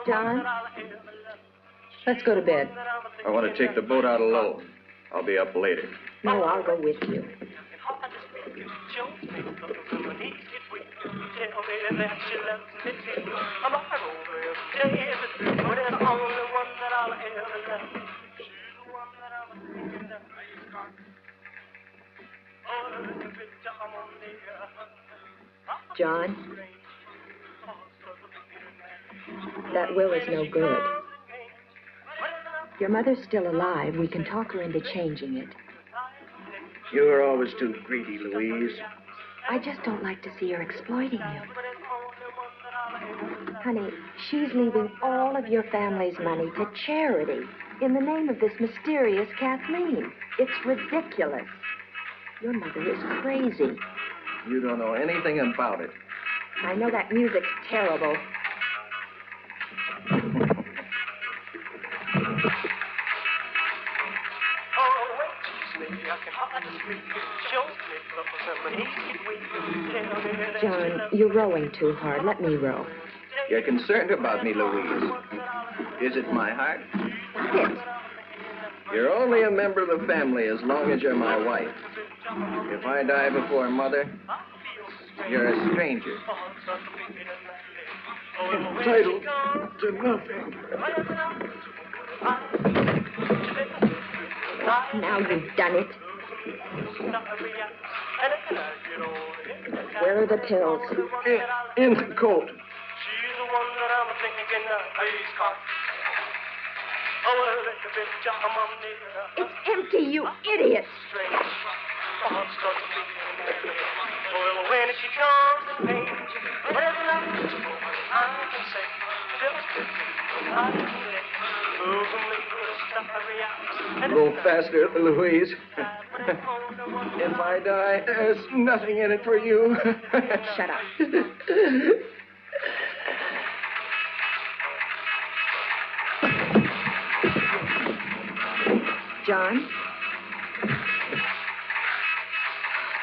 John, let's go to bed. I want to take the boat out alone. I'll be up later. No, I'll go with you. John, that will is no good. Your mother's still alive. We can talk her into changing it. You're always too greedy, Louise. I just don't like to see her exploiting you. Honey, she's leaving all of your family's money to charity in the name of this mysterious Kathleen. It's ridiculous. Your mother is crazy. You don't know anything about it. I know that music's terrible. John, you're rowing too hard. Let me row. You're concerned about me, Louise. Is it my heart? Yes. You're only a member of the family as long as you're my wife. If I die before Mother, you're a stranger. Entitled to nothing. Now you've done it. Where are the pills? In the coat. It's empty, you idiot. Go faster, Louise. If I die, there's nothing in it for you. Shut up. John?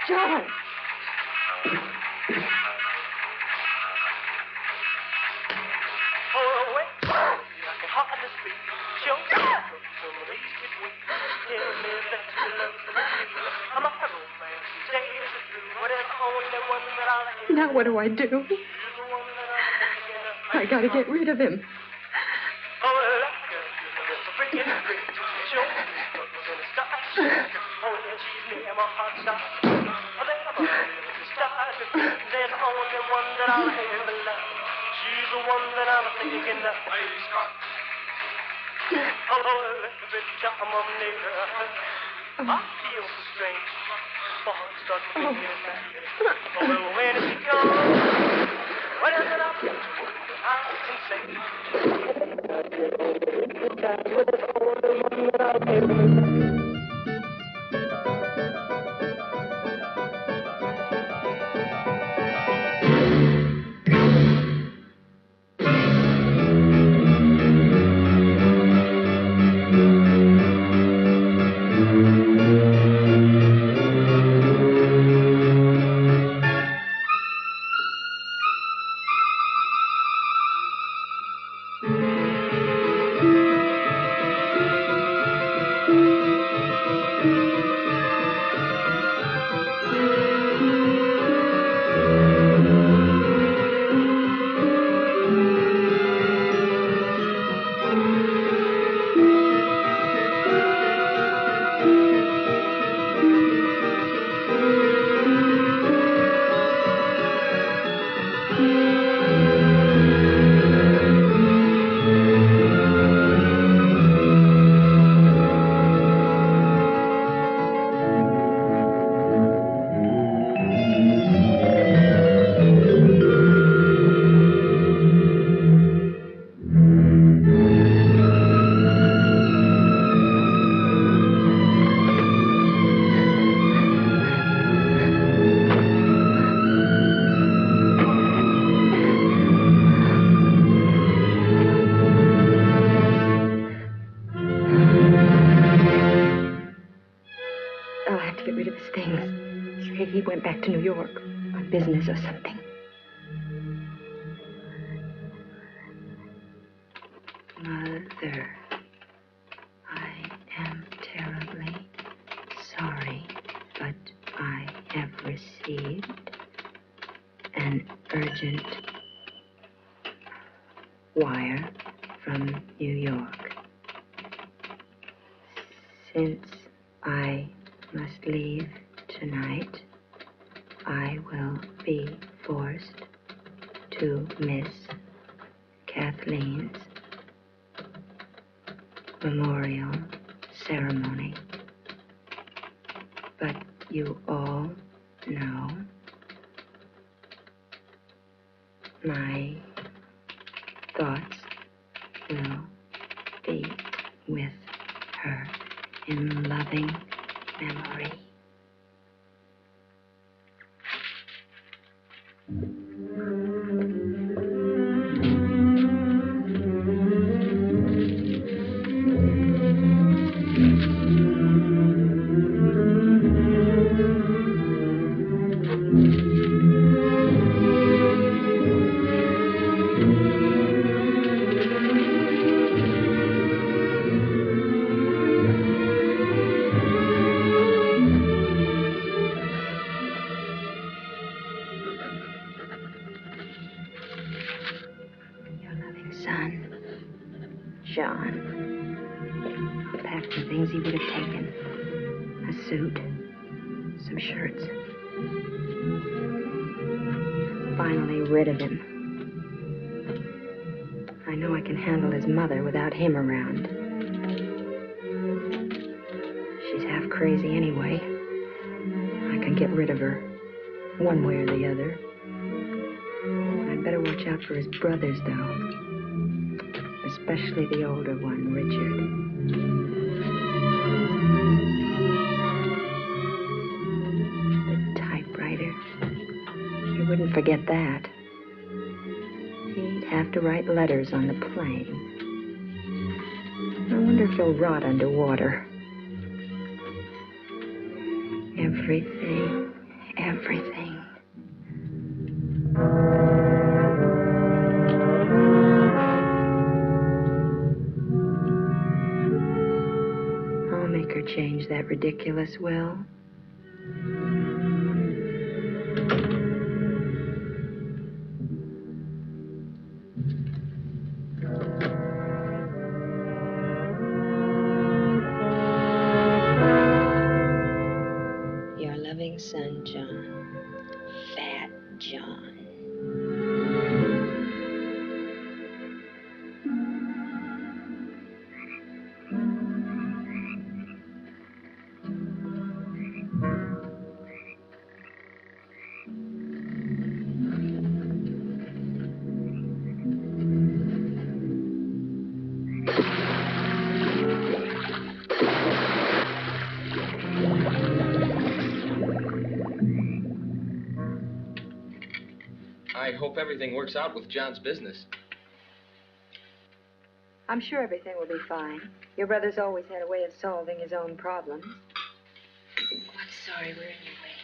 John! Now what do I do? I gotta get rid of him. glasses or something. Mother, I am terribly sorry, but I have received an urgent wire from New York. Since I must leave tonight, I will be forced to miss Kathleen's memorial ceremony. But you all know my thoughts will be with her in loving memory. John. I'll pack the things he would have taken. A suit, some shirts. Finally rid of him. I know I can handle his mother without him around. She's half crazy anyway. I can get rid of her, one way or the other. I'd better watch out for his brothers, though. Especially the older one, Richard. The typewriter. He wouldn't forget that. He'd have to write letters on the plane. I wonder if he'll rot underwater. Everything. Change that ridiculous will. Your loving son, John. Fat John. I hope everything works out with John's business. I'm sure everything will be fine. Your brother's always had a way of solving his own problems. Oh, I'm sorry we're in your way.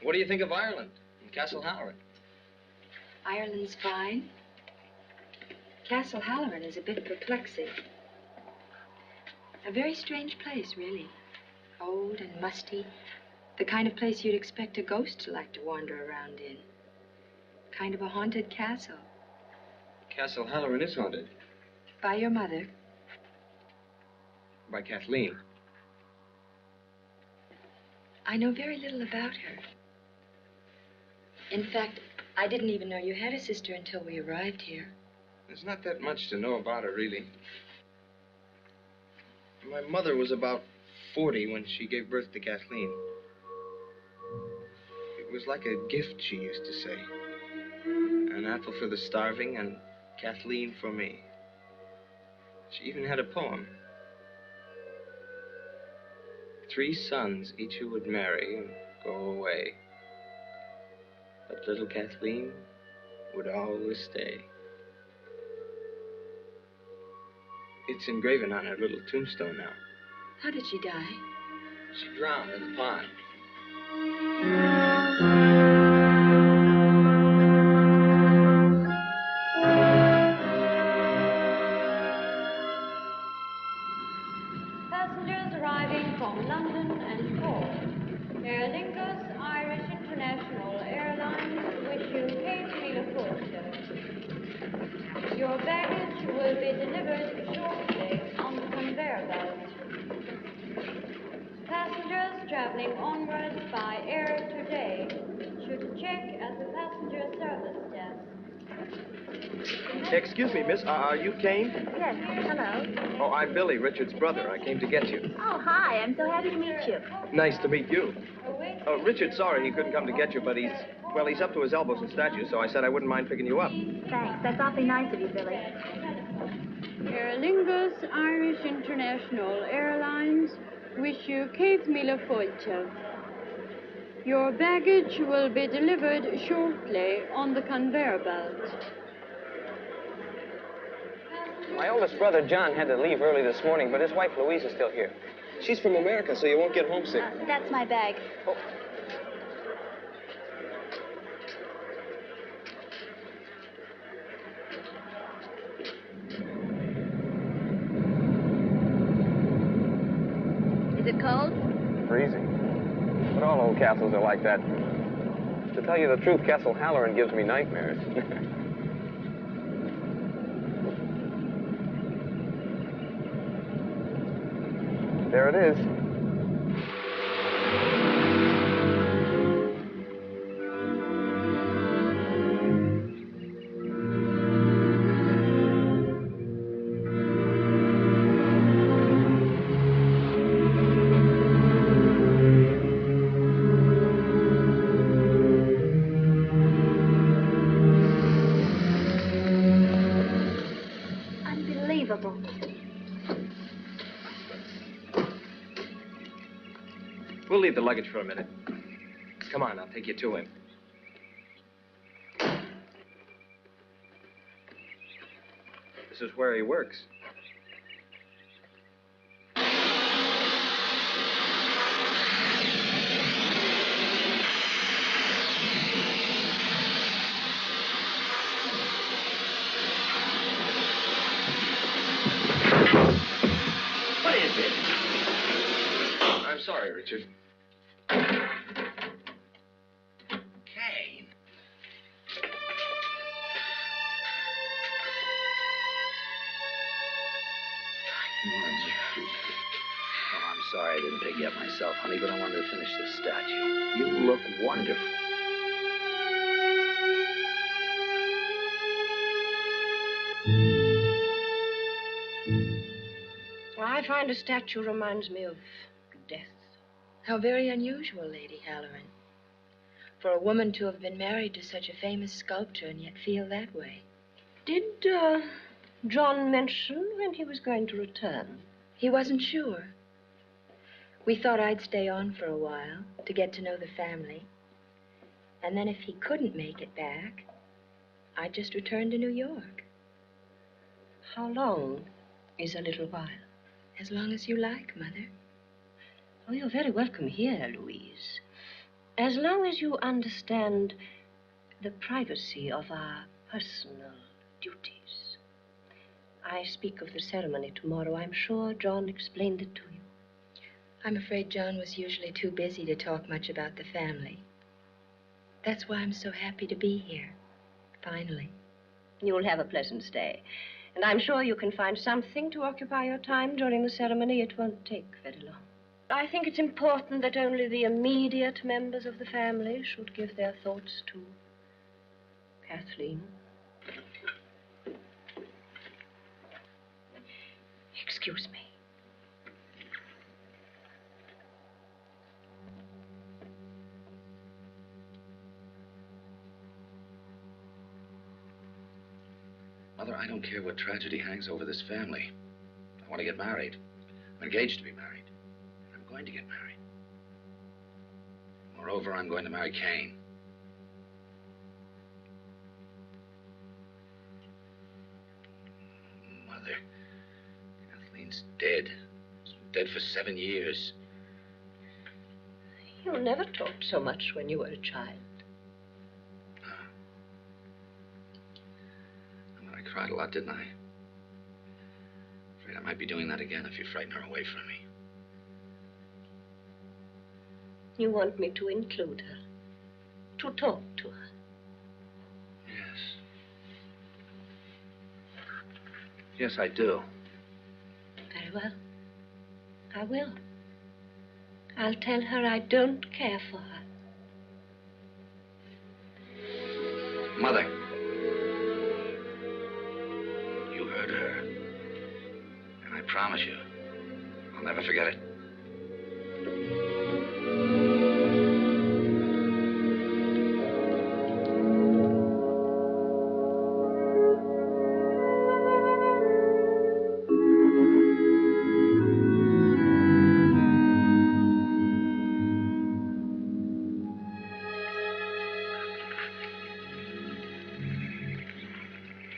What do you think of Ireland and Castle Hallerin? Ireland's fine. Castle Hallerin is a bit perplexing. A very strange place, really. Old and musty. The kind of place you'd expect a ghost to like to wander around in. Kind of a haunted castle. Castle Hallerin is haunted. By your mother? By Kathleen. I know very little about her. In fact, I didn't even know you had a sister until we arrived here. There's not that much to know about her, really. My mother was about 40 when she gave birth to Kathleen. It was like a gift, she used to say. An apple for the starving and Kathleen for me. She even had a poem. 3 sons, each who would marry and go away. But little Kathleen would always stay. It's engraven on her little tombstone now. How did she die? She drowned in the pond. Your baggage will be delivered shortly on the conveyor belt. Passengers traveling onwards by air today should check at the passenger service desk. Excuse me, miss. Are you Kane? Yes, hello. Oh, I'm Billy, Richard's brother. I came to get you. Oh, hi. I'm so happy to meet you. Nice to meet you. Richard's sorry he couldn't come to get you, but he's up to his elbows in statues, so I said I wouldn't mind picking you up. Thanks. That's awfully nice of you, Billy. Aer Lingus Irish International Airlines wish you Cape Mila Forte. Your baggage will be delivered shortly on the conveyor belt. My oldest brother, John, had to leave early this morning, but his wife, Louise, is still here. She's from America, so you won't get homesick. That's my bag. Oh. Is it cold? Freezing. But all old castles are like that. To tell you the truth, Castle Hallerin gives me nightmares. There it is. Unbelievable. We'll leave the luggage for a minute. Come on, I'll take you to him. This is where he works. What is it? I'm sorry, Richard. Kane. Oh, I'm sorry I didn't pick you up myself, honey, but I wanted to finish this statue. You look wonderful. Well, I find a statue reminds me of death. How very unusual, Lady Hallerin. For a woman to have been married to such a famous sculptor and yet feel that way. Did John mention when he was going to return? He wasn't sure. We thought I'd stay on for a while to get to know the family. And then if he couldn't make it back, I'd just return to New York. How long is a little while? As long as you like, Mother. Oh, you're very welcome here, Louise. As long as you understand the privacy of our personal duties. I speak of the ceremony tomorrow. I'm sure John explained it to you. I'm afraid John was usually too busy to talk much about the family. That's why I'm so happy to be here, finally. You'll have a pleasant stay. And I'm sure you can find something to occupy your time during the ceremony. It won't take very long. I think it's important that only the immediate members of the family should give their thoughts to Kathleen. Excuse me. Mother, I don't care what tragedy hangs over this family. I want to get married. I'm engaged to be married. I'm going to get married. Moreover, I'm going to marry Kane. Mother, Kathleen's dead. She's been dead for 7 years. You never talked so much when you were a child. I cried a lot, didn't I? Afraid I might be doing that again if you frighten her away from me. You want me to include her, to talk to her. Yes. Yes, I do. Very well. I will. I'll tell her I don't care for her. Mother. You heard her. And I promise you, I'll never forget it.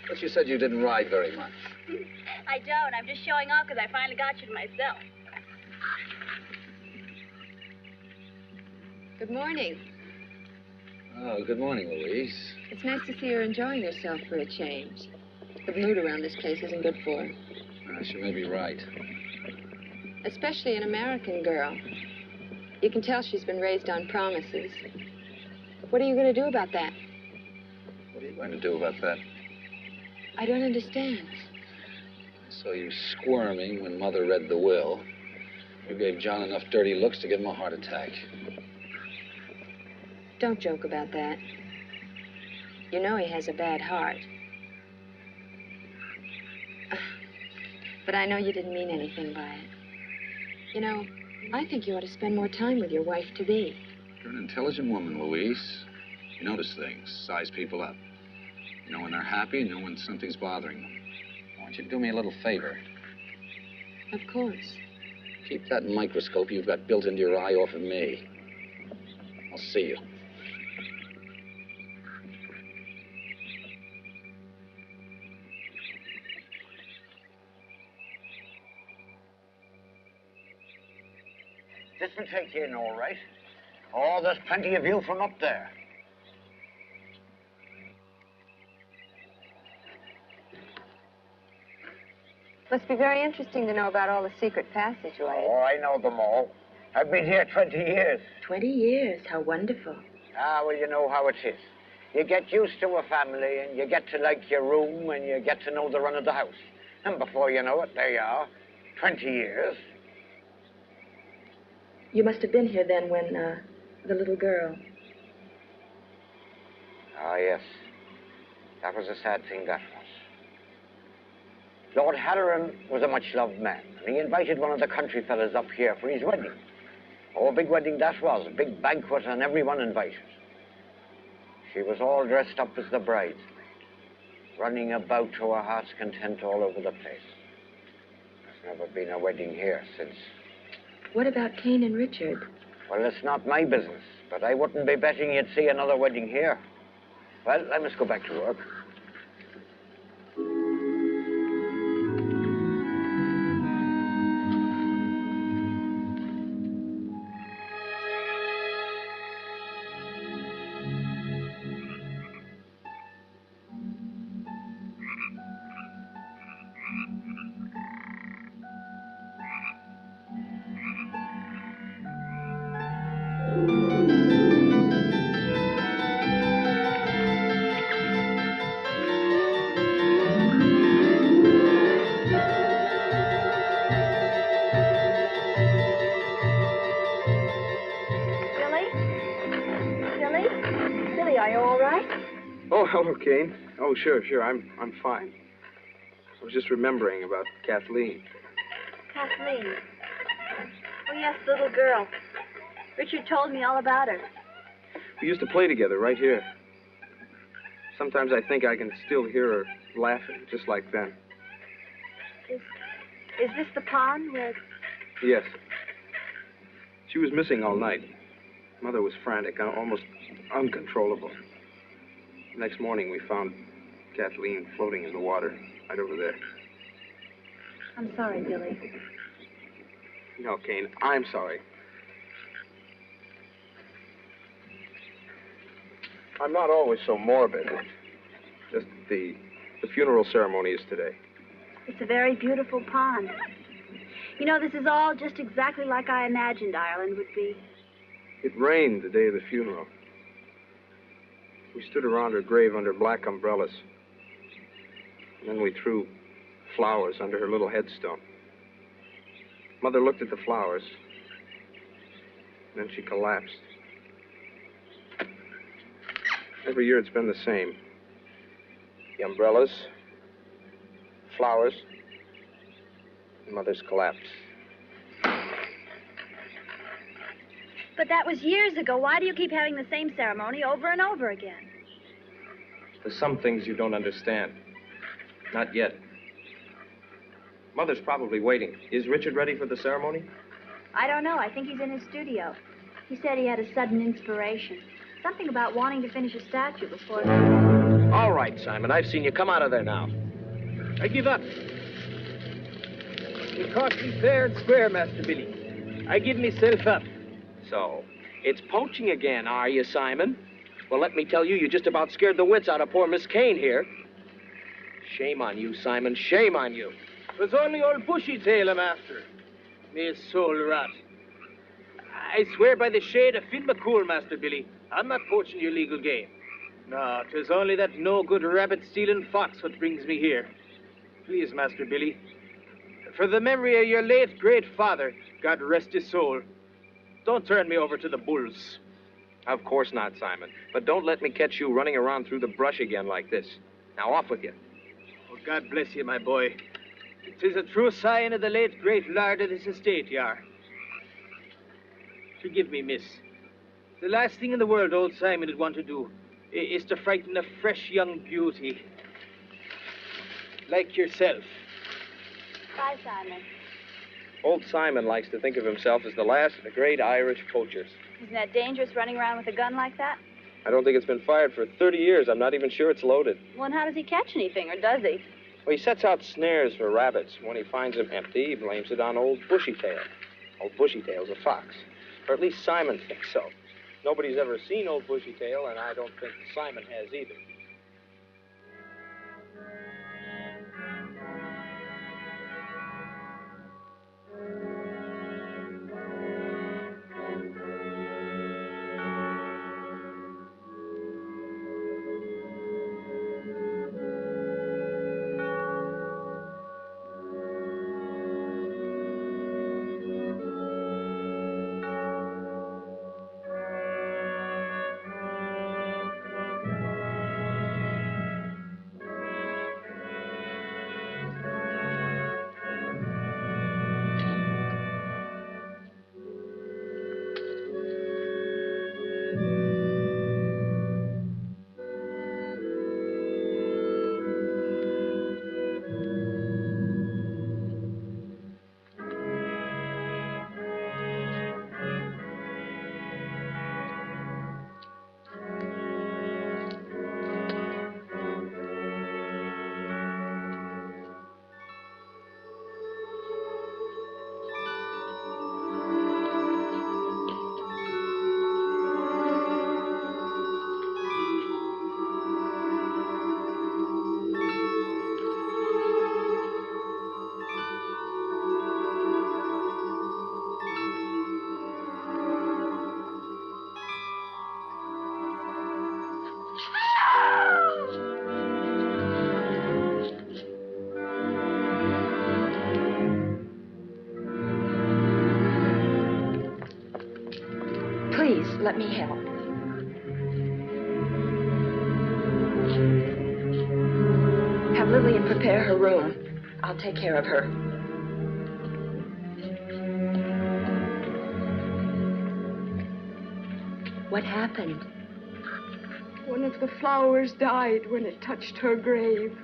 But you said you didn't ride very much. I don't. I'm just showing off because I finally got you to myself. Good morning. Oh, good morning, Louise. It's nice to see her enjoying herself for a change. The mood around this place isn't good for her. She may be right. Especially an American girl. You can tell she's been raised on promises. What are you going to do about that? What are you going to do about that? I don't understand. I saw you squirming when Mother read the will. You gave John enough dirty looks to give him a heart attack. Don't joke about that. You know he has a bad heart. But I know you didn't mean anything by it. You know, I think you ought to spend more time with your wife-to-be. You're an intelligent woman, Louise. You notice things, size people up. You know when they're happy, you know when something's bothering them. I want you to do me a little favor. Of course. Keep that microscope you've got built into your eye off of me. I'll see you. This will take you in all right. Oh, there's plenty of view from up there. Must be very interesting to know about all the secret passageways. Oh, I know them all. I've been here 20 years. 20 years, how wonderful. Ah, well, you know how it is. You get used to a family, and you get to like your room, and you get to know the run of the house. And before you know it, there you are, 20 years. You must have been here then when, the little girl. Ah, yes. That was a sad thing, that was. Lord Hallerin was a much-loved man, and he invited one of the country fellas up here for his wedding. Oh, a big wedding that was, a big banquet, and everyone invited. She was all dressed up as the bride, running about to her heart's content all over the place. There's never been a wedding here since. What about Cain and Richard? Well, it's not my business, but I wouldn't be betting you'd see another wedding here. Well, I must go back to work. Oh, hello, Kane. Oh, sure. I'm fine. I was just remembering about Kathleen. Kathleen. Oh, yes, the little girl. Richard told me all about her. We used to play together right here. Sometimes I think I can still hear her laughing, just like then. Is this the pond where... Yes. She was missing all night. Mother was frantic, almost uncontrollable. Next morning, we found Kathleen floating in the water right over there. I'm sorry, Billy. No, Kane, I'm sorry. I'm not always so morbid. Just the funeral ceremony is today. It's a very beautiful pond. You know, this is all just exactly like I imagined Ireland would be. It rained the day of the funeral. We stood around her grave under black umbrellas. And then we threw flowers under her little headstone. Mother looked at the flowers, and then she collapsed. Every year it's been the same. The umbrellas, flowers, and Mother's collapse. But that was years ago. Why do you keep having the same ceremony over and over again? There's some things you don't understand. Not yet. Mother's probably waiting. Is Richard ready for the ceremony? I don't know. I think he's in his studio. He said he had a sudden inspiration. Something about wanting to finish a statue before... All right, Simon. I've seen you. Come out of there now. I give up. You caught me fair and square, Master Billy. I give myself up. So, it's poaching again, are you, Simon? Well, let me tell you, you just about scared the wits out of poor Miss Kane here. Shame on you, Simon. Shame on you. It was only old Bushy Tail I'm after. May his soul rot. I swear by the shade of Finn McCool, Master Billy, I'm not poaching your legal game. No, 'tis only that no-good rabbit-stealing fox what brings me here. Please, Master Billy, for the memory of your late great father, God rest his soul, don't turn me over to the bulls. Of course not, Simon. But don't let me catch you running around through the brush again like this. Now, off with you. Oh, God bless you, my boy. 'Tis a true sign of the late great lord of this estate, you are. Forgive me, miss. The last thing in the world old Simon would want to do is to frighten a fresh young beauty like yourself. Bye, Simon. Old Simon likes to think of himself as the last of the great Irish poachers. Isn't that dangerous, running around with a gun like that? I don't think it's been fired for 30 years. I'm not even sure it's loaded. Well, and how does he catch anything, or does he? Well, he sets out snares for rabbits. When he finds them empty, he blames it on old Bushytail. Old Bushytail's a fox. Or at least Simon thinks so. Nobody's ever seen old Bushytail, and I don't think Simon has either. Please, let me help. Have Lillian prepare her room. I'll take care of her. What happened? One of the flowers died when it touched her grave.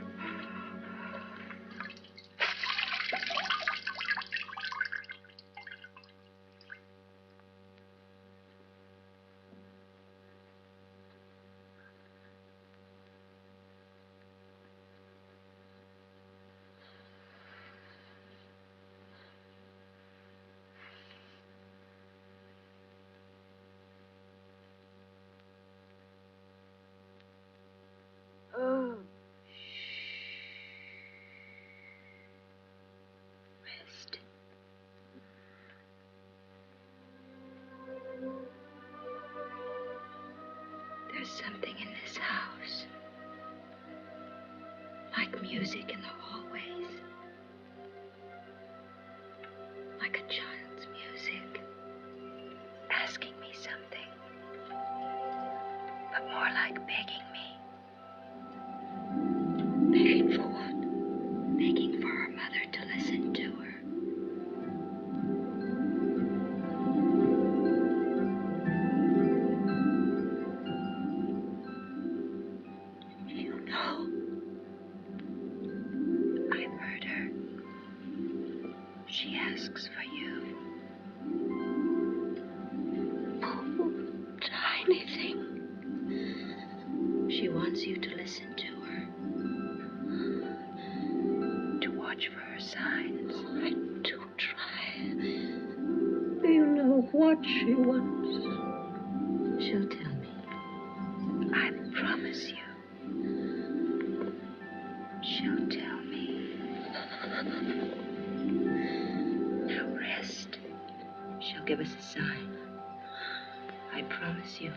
Oh. Rest. There's something in this house. Like music in the hallways. like begging me. Begging for what? Begging for her mother to listen to her. You know, I've heard her. She asks for you. Oh, tiny thing. She wants you to listen to her. To watch for her signs. I do try. Do you know what she wants? She'll tell me. I promise you. She'll tell me. Now rest. She'll give us a sign. I promise you.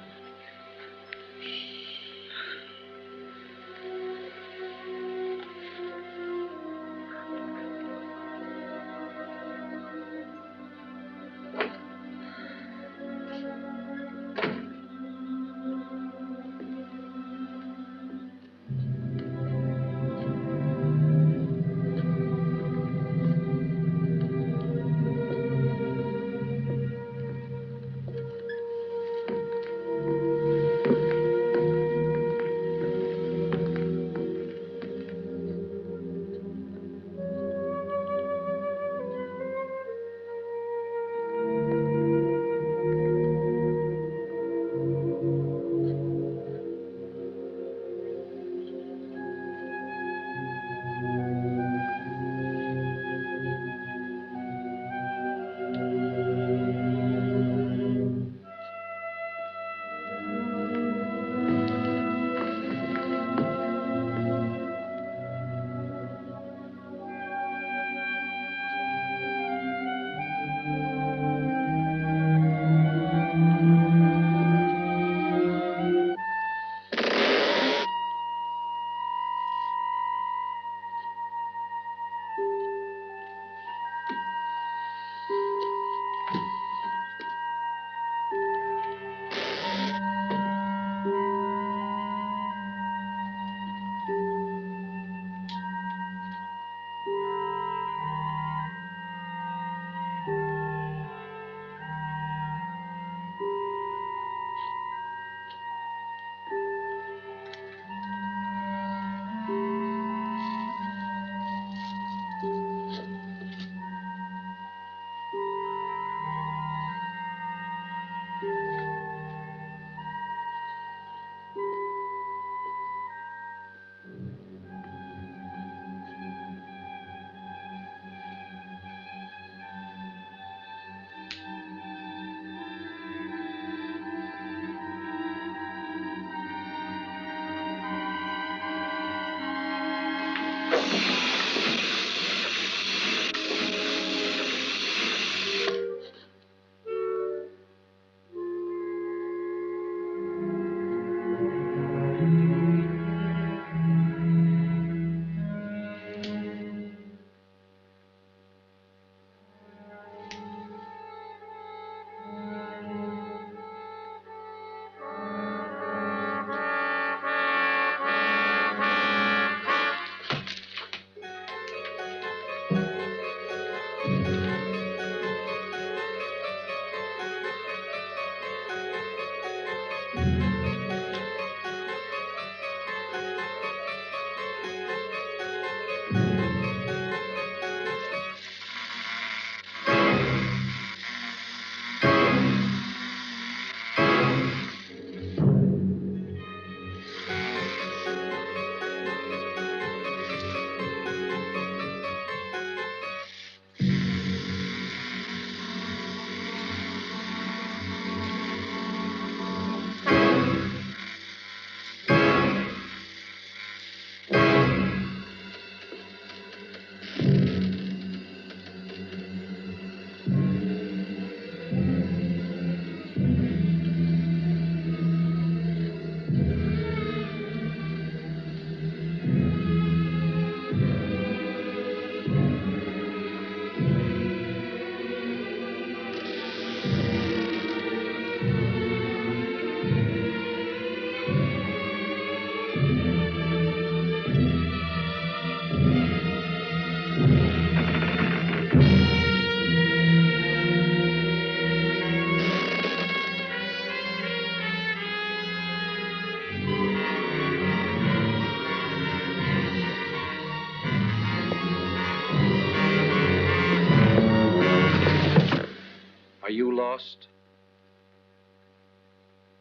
lost?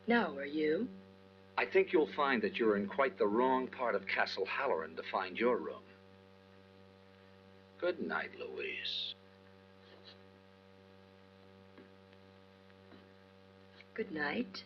No, are you? I think you'll find that you're in quite the wrong part of Castle Hallerin to find your room. Good night, Louise. Good night.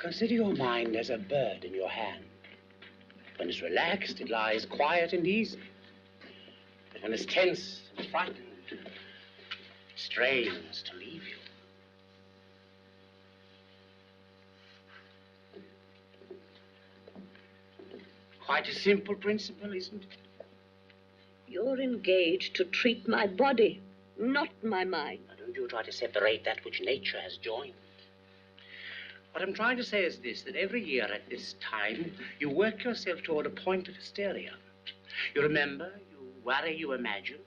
Consider your mind as a bird in your hand. When it's relaxed, it lies quiet and easy. But when it's tense and frightened, it strains to leave you. Quite a simple principle, isn't it? You're engaged to treat my body, not my mind. Now, don't you try to separate that which nature has joined. What I'm trying to say is this, that every year at this time, you work yourself toward a point of hysteria. You remember, you worry, you imagine,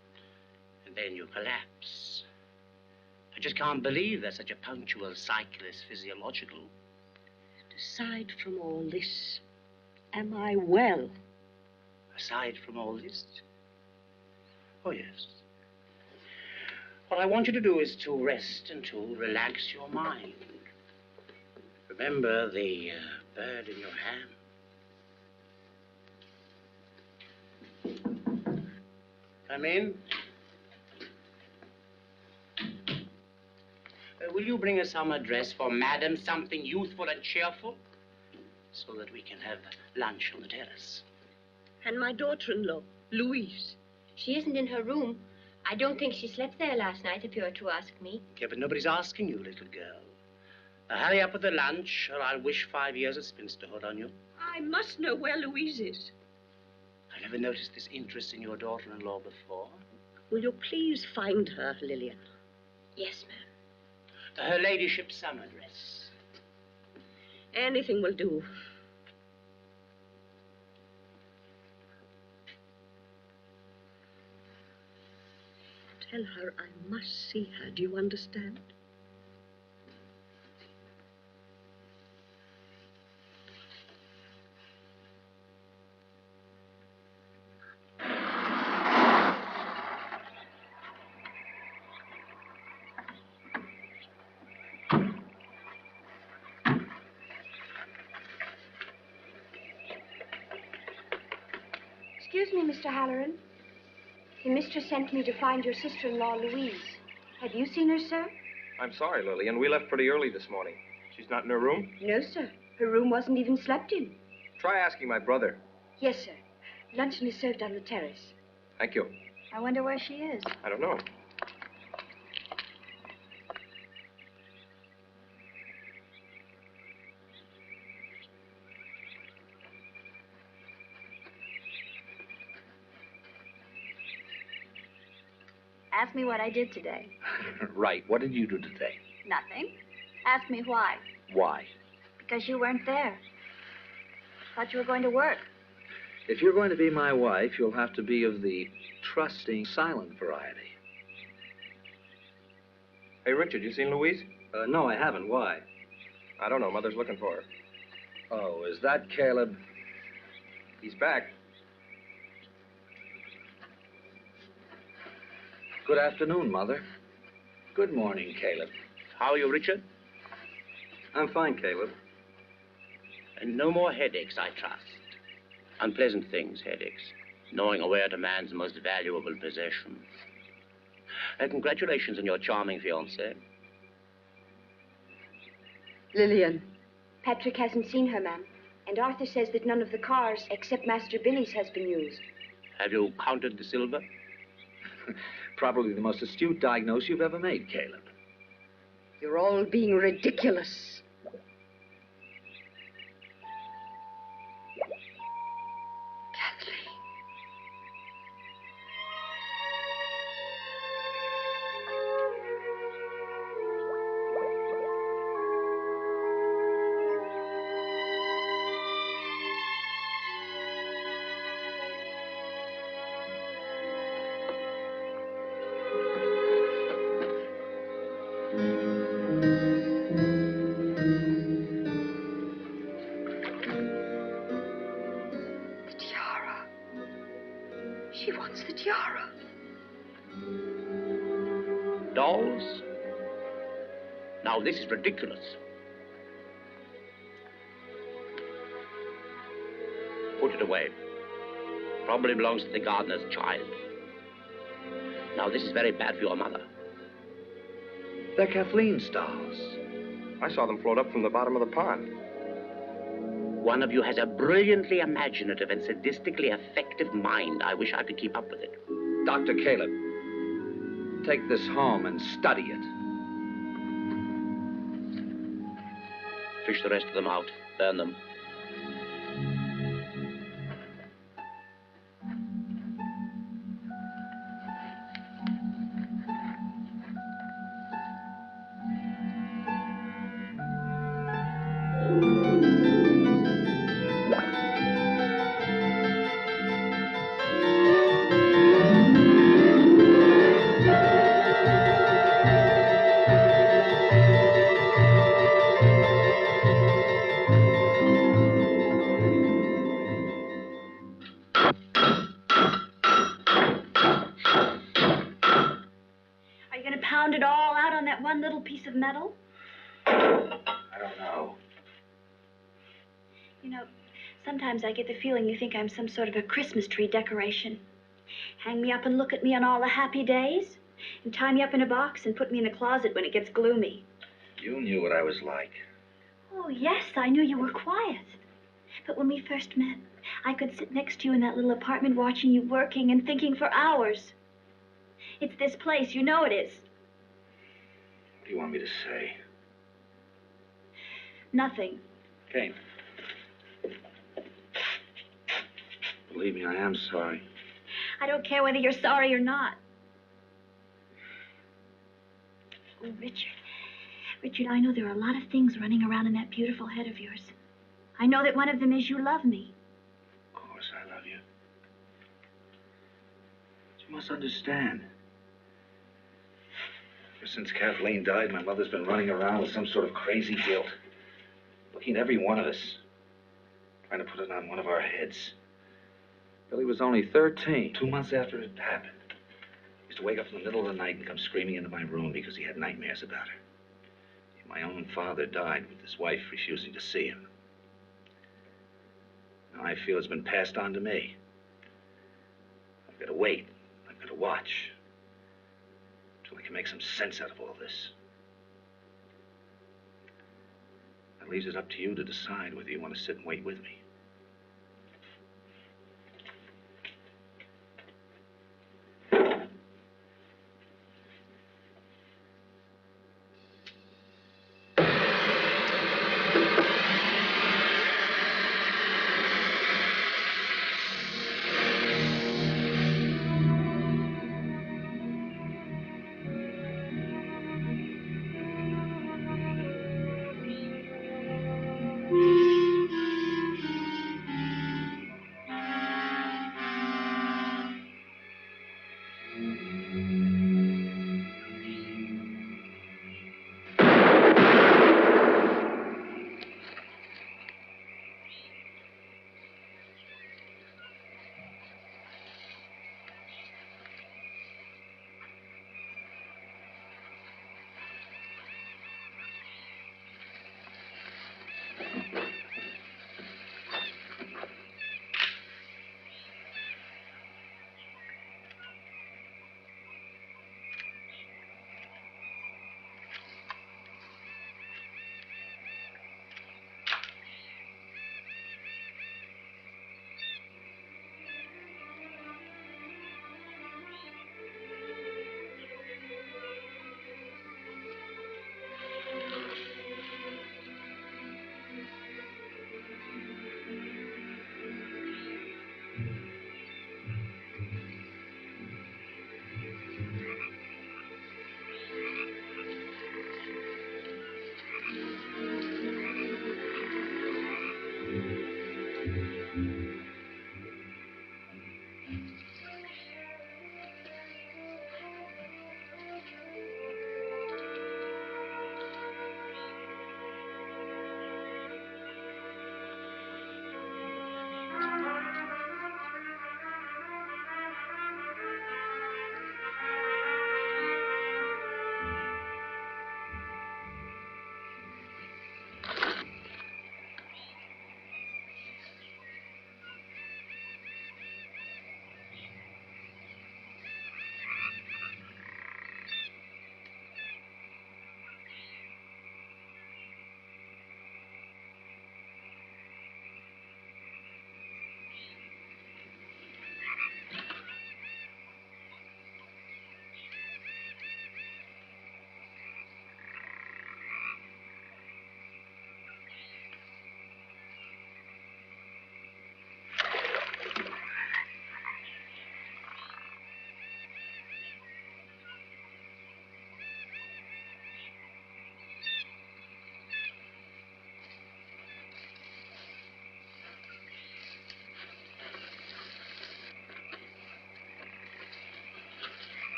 and then you collapse. I just can't believe that such a punctual cycle is physiological. Aside from all this, am I well? Aside from all this? Oh, yes. What I want you to do is to rest and to relax your mind. Remember the bird in your hand. Come in. will you bring us some address for Madam, something youthful and cheerful, so that we can have lunch on the terrace? And my daughter-in-law, Louise. She isn't in her room. I don't think she slept there last night, if you were to ask me. Yeah, but nobody's asking you, little girl. Now, hurry up with the lunch, or I'll wish 5 years of spinsterhood on you. I must know where Louise is. I never noticed this interest in your daughter-in-law before. Will you please find her, Lillian? Yes, ma'am. Her ladyship's some address. Anything will do. Tell her I must see her. Do you understand? Excuse me, Mr. Hallerin. The mistress sent me to find your sister-in-law, Louise. Have you seen her, sir? I'm sorry, Lillian. We left pretty early this morning. She's not in her room? No, sir. Her room wasn't even slept in. Try asking my brother. Yes, sir. Luncheon is served on the terrace. Thank you. I wonder where she is. I don't know. Ask me what I did today. Right. What did you do today? Nothing. Ask me why. Why? Because you weren't there. Thought you were going to work. If you're going to be my wife, you'll have to be of the trusting, silent variety. Hey, Richard, you seen Louise? No, I haven't. Why? I don't know. Mother's looking for her. Oh, is that Caleb? He's back. Good afternoon, Mother. Good morning, Caleb. How are you, Richard? I'm fine, Caleb. And no more headaches, I trust. Unpleasant things, headaches. Gnawing away at a man's most valuable possession. Congratulations on your charming fiancé. Lillian. Patrick hasn't seen her, ma'am. And Arthur says that none of the cars, except Master Billy's, has been used. Have you counted the silver? Probably the most astute diagnosis you've ever made, Caleb. You're all being ridiculous. Kathleen. She wants the tiara. Dolls? Now, this is ridiculous. Put it away. Probably belongs to the gardener's child. Now, this is very bad for your mother. They're Kathleen's dolls. I saw them float up from the bottom of the pond. One of you has a brilliantly imaginative and sadistically effective mind. I wish I could keep up with it. Dr. Caleb, take this home and study it. Fish the rest of them out. Burn them. Pound it all out on that one little piece of metal? I don't know. You know, sometimes I get the feeling you think I'm some sort of a Christmas tree decoration. Hang me up and look at me on all the happy days, and tie me up in a box and put me in the closet when it gets gloomy. You knew what I was like. Oh, yes, I knew you were quiet. But when we first met, I could sit next to you in that little apartment watching you working and thinking for hours. It's this place, you know it is. What do you want me to say? Nothing. Kane. Believe me, I am sorry. I don't care whether you're sorry or not. Oh, Richard. Richard, I know there are a lot of things running around in that beautiful head of yours. I know that one of them is you love me. Of course I love you. But you must understand. Ever since Kathleen died, my mother's been running around with some sort of crazy guilt. Looking at every one of us. Trying to put it on one of our heads. Billy was only 13. 2 months after it happened. He used to wake up in the middle of the night and come screaming into my room because he had nightmares about her. My own father died with his wife refusing to see him. Now I feel it's been passed on to me. I've got to wait. I've got to watch. Until I can make some sense out of all this. That leaves it up to you to decide whether you want to sit and wait with me.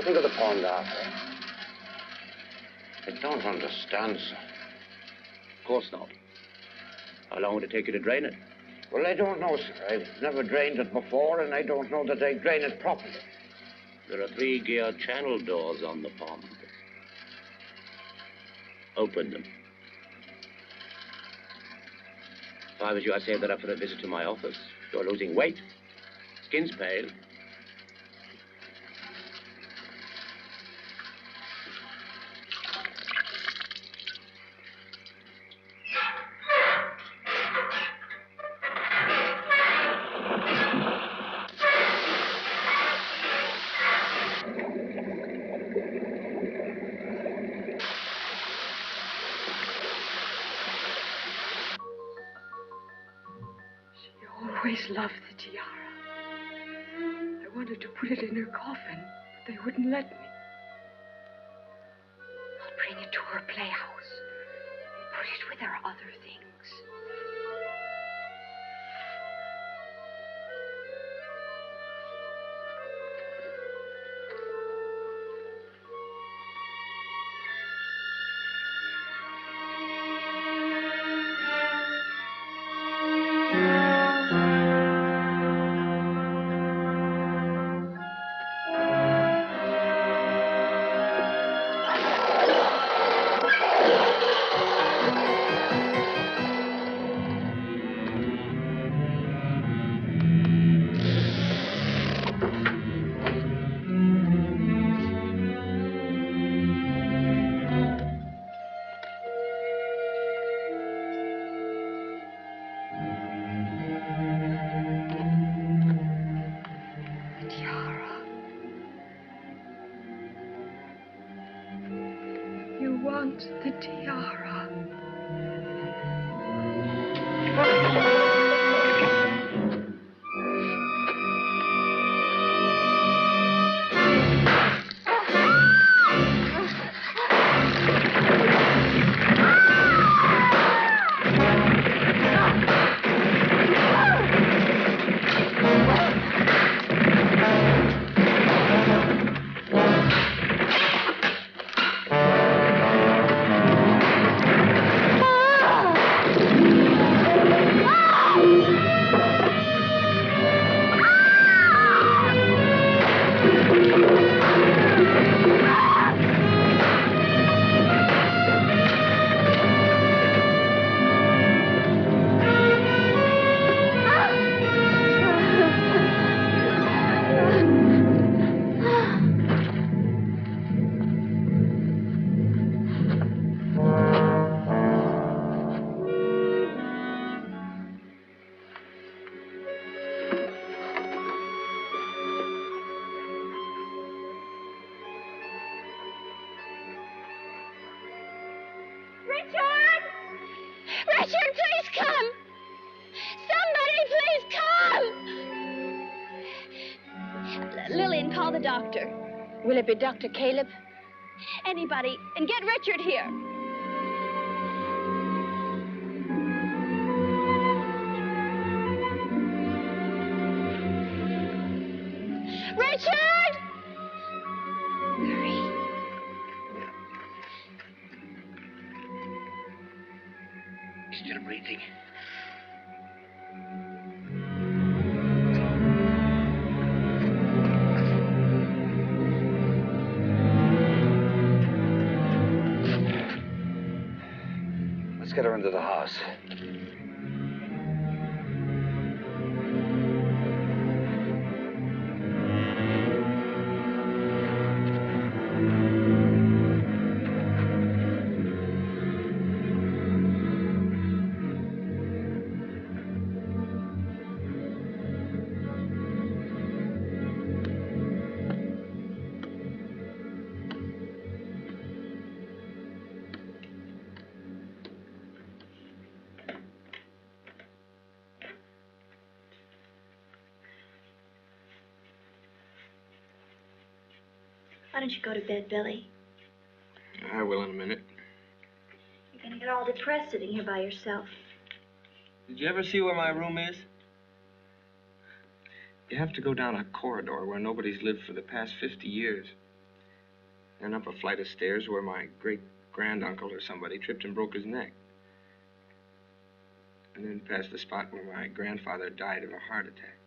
you think of the pond, Arthur? I don't understand, sir. Of course not. How long would it take you to drain it? Well, I don't know, sir. I've never drained it before, and I don't know that I drain it properly. There are 3 gear channel doors on the pond. Open them. If I was you, I'd save that up for a visit to my office. You're losing weight. Skin's pale. Always loved the tiara. I wanted to put it in her coffin, but they wouldn't let me. I'll bring it to her playhouse and put it with her other things. The tiara. Will it be Dr. Caleb? Anybody. And get Richard here. Richard! Hurry. Still breathing. Let's get her into the house. Why don't you go to bed, Billy? I will in a minute. You're gonna get all depressed sitting here by yourself. Did you ever see where my room is? You have to go down a corridor where nobody's lived for the past 50 years. and up a flight of stairs where my great-granduncle or somebody tripped and broke his neck. And then past the spot where my grandfather died of a heart attack.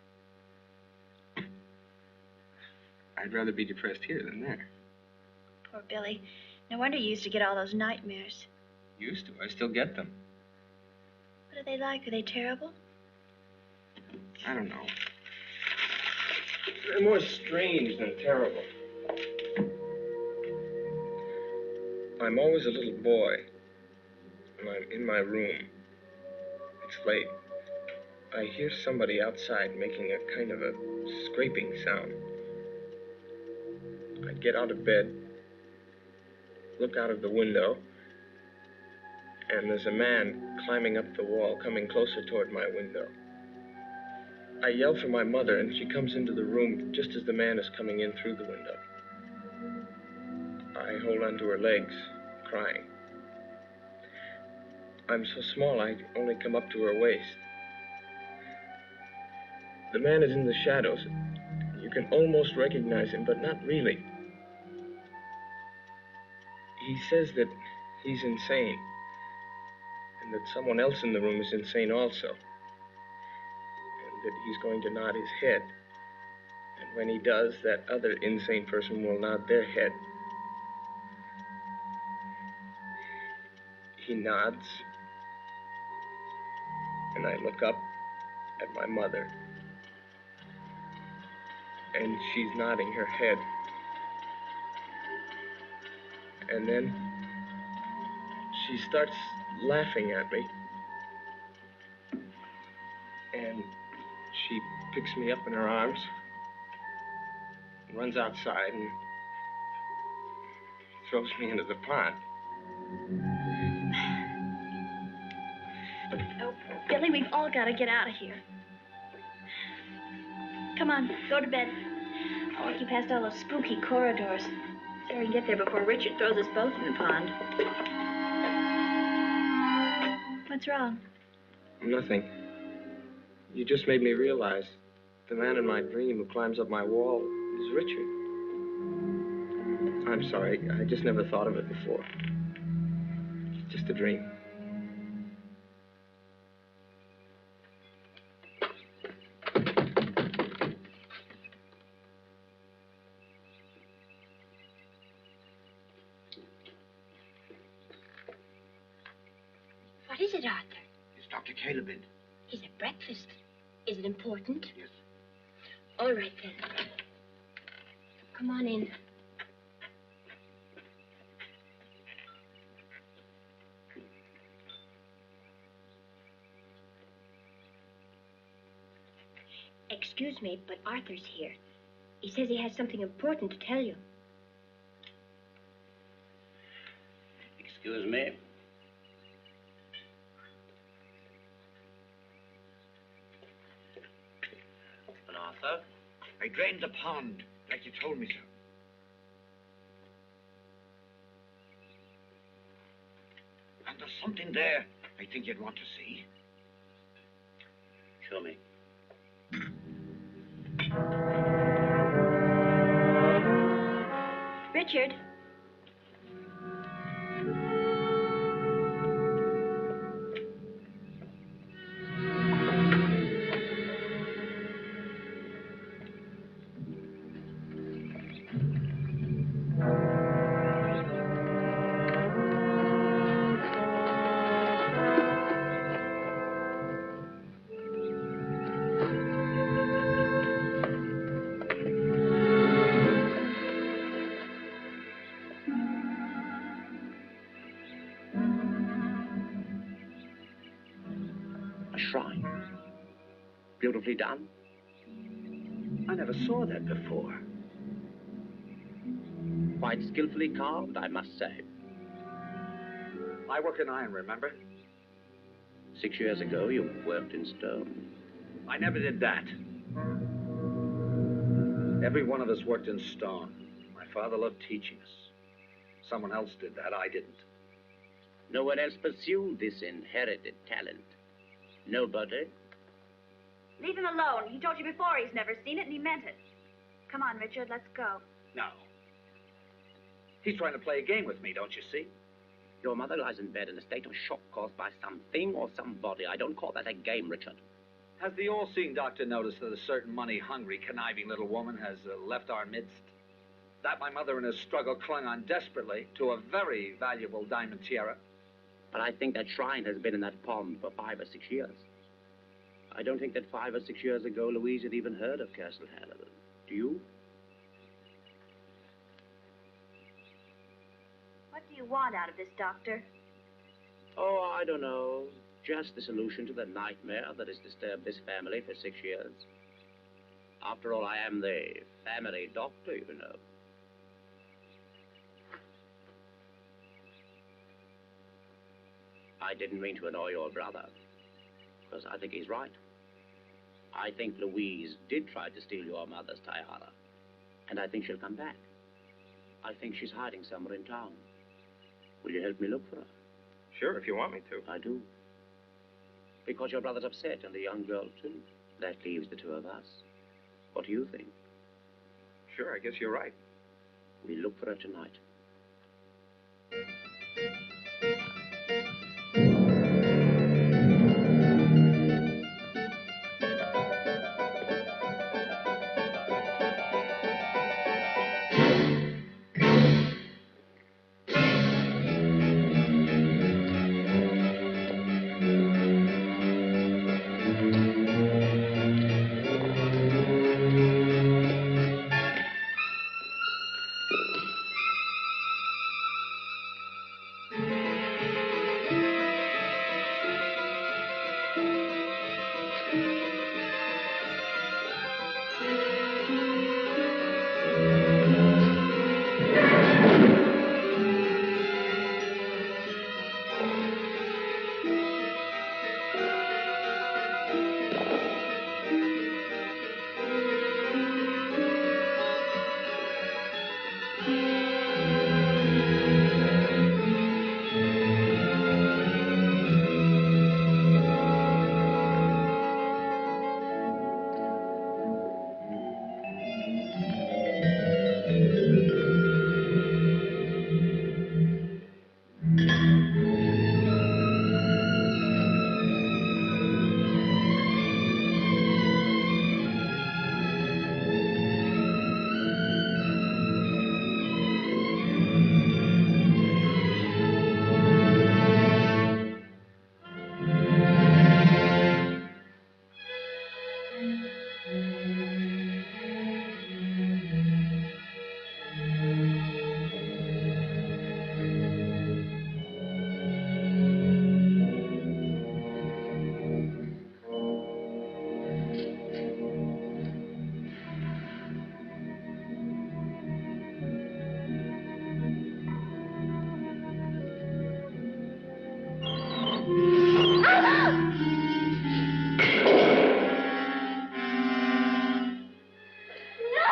I'd rather be depressed here than there. Poor Billy. No wonder you used to get all those nightmares. Used to. I still get them. What are they like? Are they terrible? I don't know. They're more strange than terrible. I'm always a little boy, and I'm in my room. It's late. I hear somebody outside making a kind of a scraping sound. I get out of bed, look out of the window, and there's a man climbing up the wall, coming closer toward my window. I yell for my mother, and she comes into the room just as the man is coming in through the window. I hold onto her legs, crying. I'm so small, I only come up to her waist. The man is in the shadows. You can almost recognize him, but not really. He says that he's insane, and that someone else in the room is insane also, and that he's going to nod his head. And when he does, that other insane person will nod their head. He nods, and I look up at my mother, and she's nodding her head. And then she starts laughing at me, and she picks me up in her arms, runs outside, and throws me into the pond. Oh, Billy, we've all got to get out of here. Come on, go to bed. I'll walk you past all those spooky corridors. So we can get there before Richard throws us both in the pond. What's wrong? Nothing. You just made me realize the man in my dream who climbs up my wall is Richard. I'm sorry. I just never thought of it before. Just a dream. What is it, Arthur? It's Dr. Caleb in. He's at breakfast. Is it important? Yes. All right, then. Come on in. Excuse me, but Arthur's here. He says he has something important to tell you. Excuse me. And Arthur? I drained the pond, like you told me so. And there's something there I think you'd want to see. Show me. Richard. A shrine. Beautifully done. I never saw that before. Quite skillfully carved, I must say. I work in iron, remember? 6 years ago, you worked in stone. I never did that. Every one of us worked in stone. My father loved teaching us. Someone else did that, I didn't. No one else pursued this inherited talent. Nobody? Leave him alone. He told you before he's never seen it, and he meant it. Come on, Richard, let's go. No. He's trying to play a game with me, don't you see? Your mother lies in bed in a state of shock caused by something or somebody. I don't call that a game, Richard. Has the all-seeing doctor noticed that a certain money-hungry, conniving little woman has left our midst? That my mother in her struggle clung on desperately to a very valuable diamond tiara? But I think that shrine has been in that pond for 5 or 6 years. I don't think that 5 or 6 years ago Louise had even heard of Castle Hallerin. Do you? What do you want out of this, Doctor? Oh, I don't know. Just the solution to the nightmare that has disturbed this family for 6 years. After all, I am the family doctor, you know. I didn't mean to annoy your brother, because I think he's right. I think Louise did try to steal your mother's tiara, and I think she'll come back. I think she's hiding somewhere in town. Will you help me look for her? Sure, if you want me to. I do. Because your brother's upset, and the young girl, too. That leaves the two of us. What do you think? Sure, I guess you're right. We look for her tonight.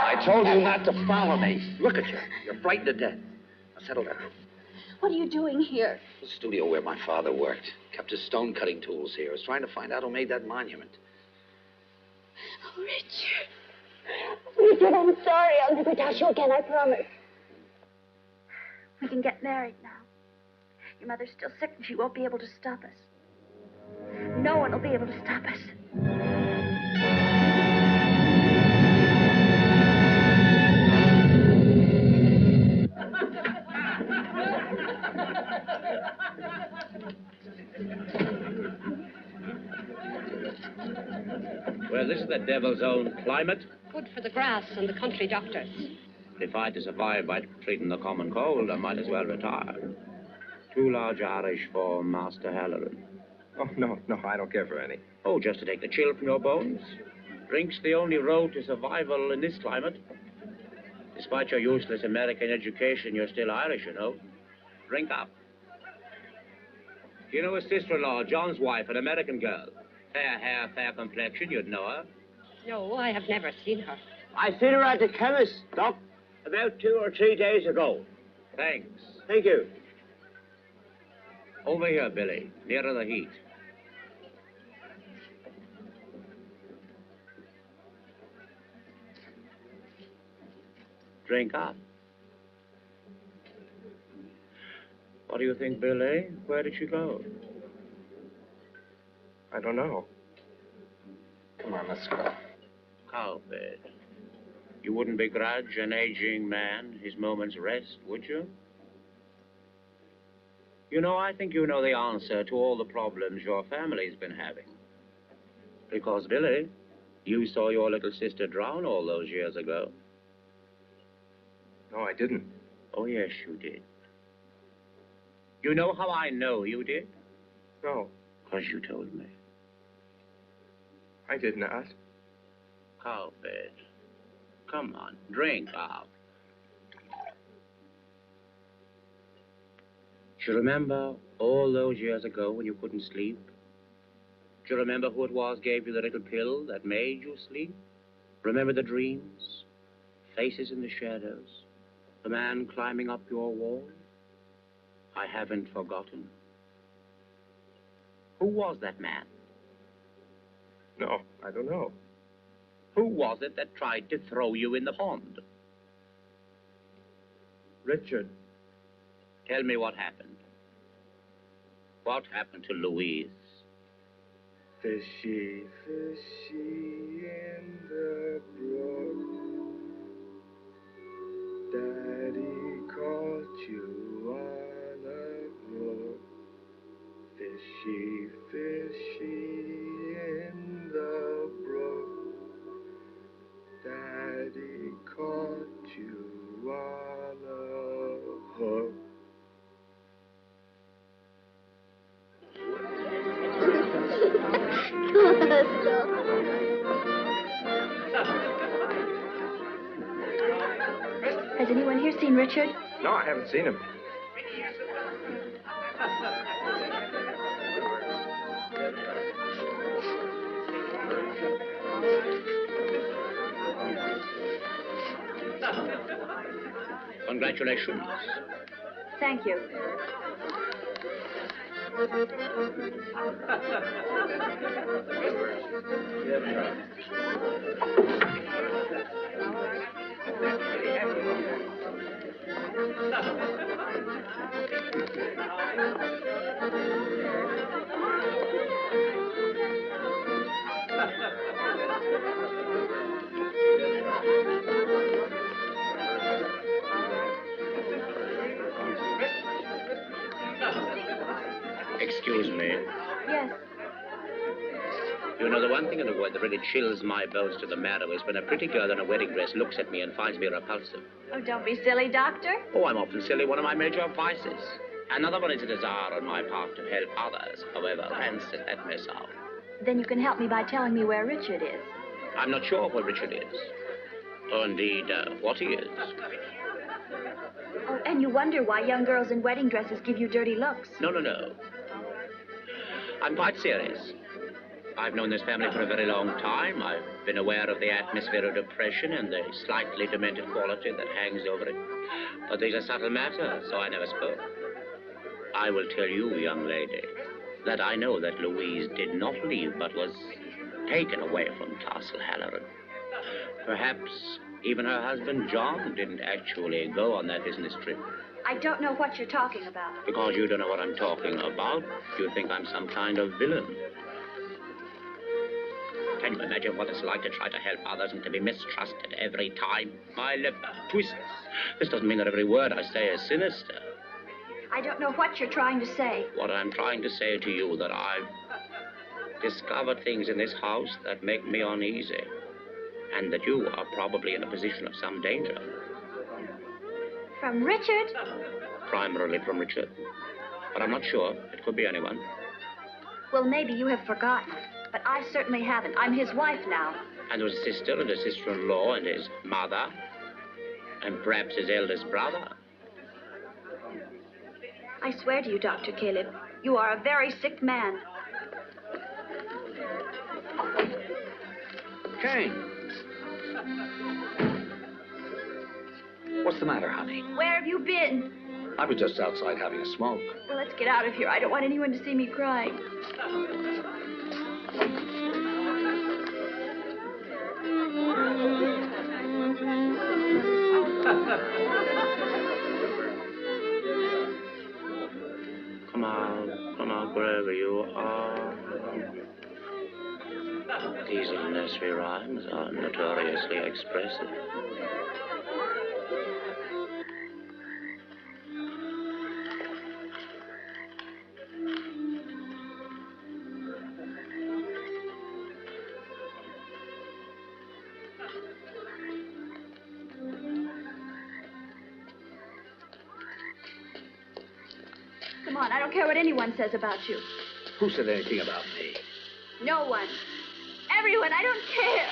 I told you not to follow me. Look at you. You're frightened to death. Now settle down. What are you doing here? The studio where my father worked. Kept his stone cutting tools here. I was trying to find out who made that monument. Oh, Richard. Richard, I'm sorry. I'll never touch you again, I promise. We can get married now. Your mother's still sick and she won't be able to stop us. No one will be able to stop us. Well, this is the devil's own climate. Good for the grass and the country doctors. If I had to survive by treating the common cold, I might as well retire. Too large Irish for Master Hallerin. Oh, no, I don't care for any. Oh, just to take the chill from your bones? Drink's the only road to survival in this climate. Despite your useless American education, you're still Irish, you know. Drink up. You know his sister-in-law, John's wife, an American girl. Fair hair, fair complexion, you'd know her. No, I have never seen her. I seen her at the chemist, Doc, about 2 or 3 days ago. Thanks. Thank you. Over here, Billy, nearer the heat. Drink up. What do you think, Billy? Where did she go? I don't know. Come on, let's go. Cowbed. You wouldn't begrudge an aging man his moment's rest, would you? You know, I think you know the answer to all the problems your family's been having. Because, Billy, you saw your little sister drown all those years ago. No, I didn't. Oh, yes, you did. You know how I know you did? No. Because you told me. I did not. Cowbed. Come on, drink up. Do you remember all those years ago when you couldn't sleep? Do you remember who it was gave you the little pill that made you sleep? Remember the dreams? Faces in the shadows? The man climbing up your wall? I haven't forgotten. Who was that man? No, I don't know. Who was it that tried to throw you in the pond? Richard. Tell me what happened. What happened to Louise? Fishy, fishy in the brook. Daddy caught you on a hook. Fishy, fishy in the brook. Daddy caught you on a hook. Has anyone here seen Richard? No, I haven't seen him. Congratulations. Thank you. Excuse me. Yes. You know, the one thing in the world that really chills my bones to the marrow is when a pretty girl in a wedding dress looks at me and finds me repulsive. Oh, don't be silly, Doctor. Oh, I'm often silly, one of my major vices. Another one is a desire on my part to help others, however rancid that may sound. Then you can help me by telling me where Richard is. I'm not sure where Richard is. Or indeed, what he is. Oh, and you wonder why young girls in wedding dresses give you dirty looks. No. I'm quite serious. I've known this family for a very long time. I've been aware of the atmosphere of depression and the slightly demented quality that hangs over it. But there's a subtle matter, so I never spoke. I will tell you, young lady, that I know that Louise did not leave, but was taken away from Castle Hallerin. Perhaps even her husband, John, didn't actually go on that business trip. I don't know what you're talking about. Because you don't know what I'm talking about, you think I'm some kind of villain. Can you imagine what it's like to try to help others and to be mistrusted every time? My lip twists. This doesn't mean that every word I say is sinister. I don't know what you're trying to say. What I'm trying to say to you that I've discovered things in this house that make me uneasy. And that you are probably in a position of some danger. From Richard? Primarily from Richard. But I'm not sure. It could be anyone. Well, maybe you have forgotten. But I certainly haven't. I'm his wife now. And his sister and his sister-in-law and his mother. And perhaps his eldest brother. I swear to you, Dr. Caleb, you are a very sick man. Kane. What's the matter, honey? Where have you been? I was just outside having a smoke. Well, let's get out of here. I don't want anyone to see me crying. These little nursery rhymes are notoriously expressive. Come on, I don't care what anyone says about you. Who said anything about me? No one. Everyone, I don't care.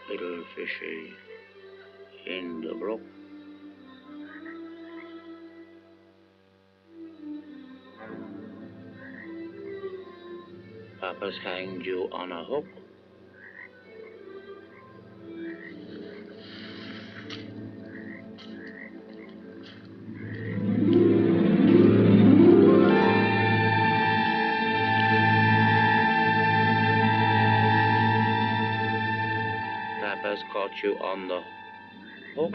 Little fishy in the brook. Papa's hanged you on a hook. Papa's caught you on the hook.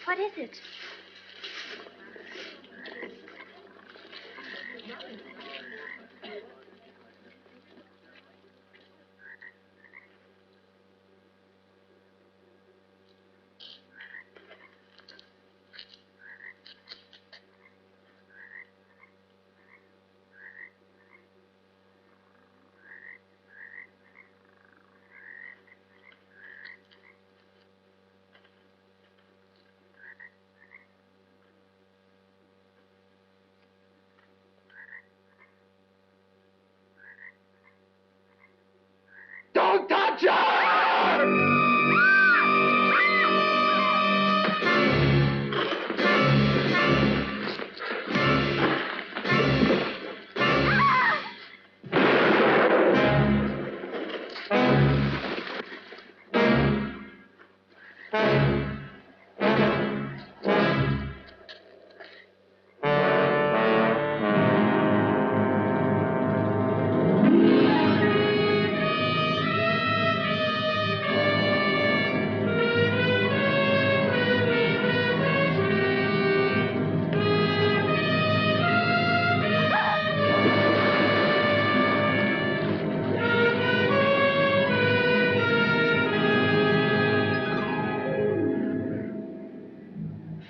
What is it? Don't touch her!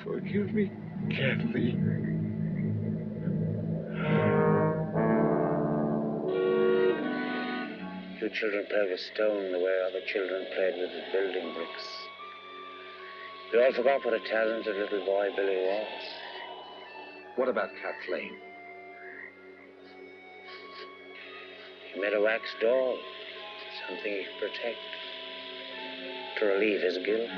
Forgive me, Kathleen. You children play with stone the way other children played with building bricks. You all forgot what a talented little boy Billy was. What about Kathleen? He made a wax doll, something he could protect, to relieve his guilt.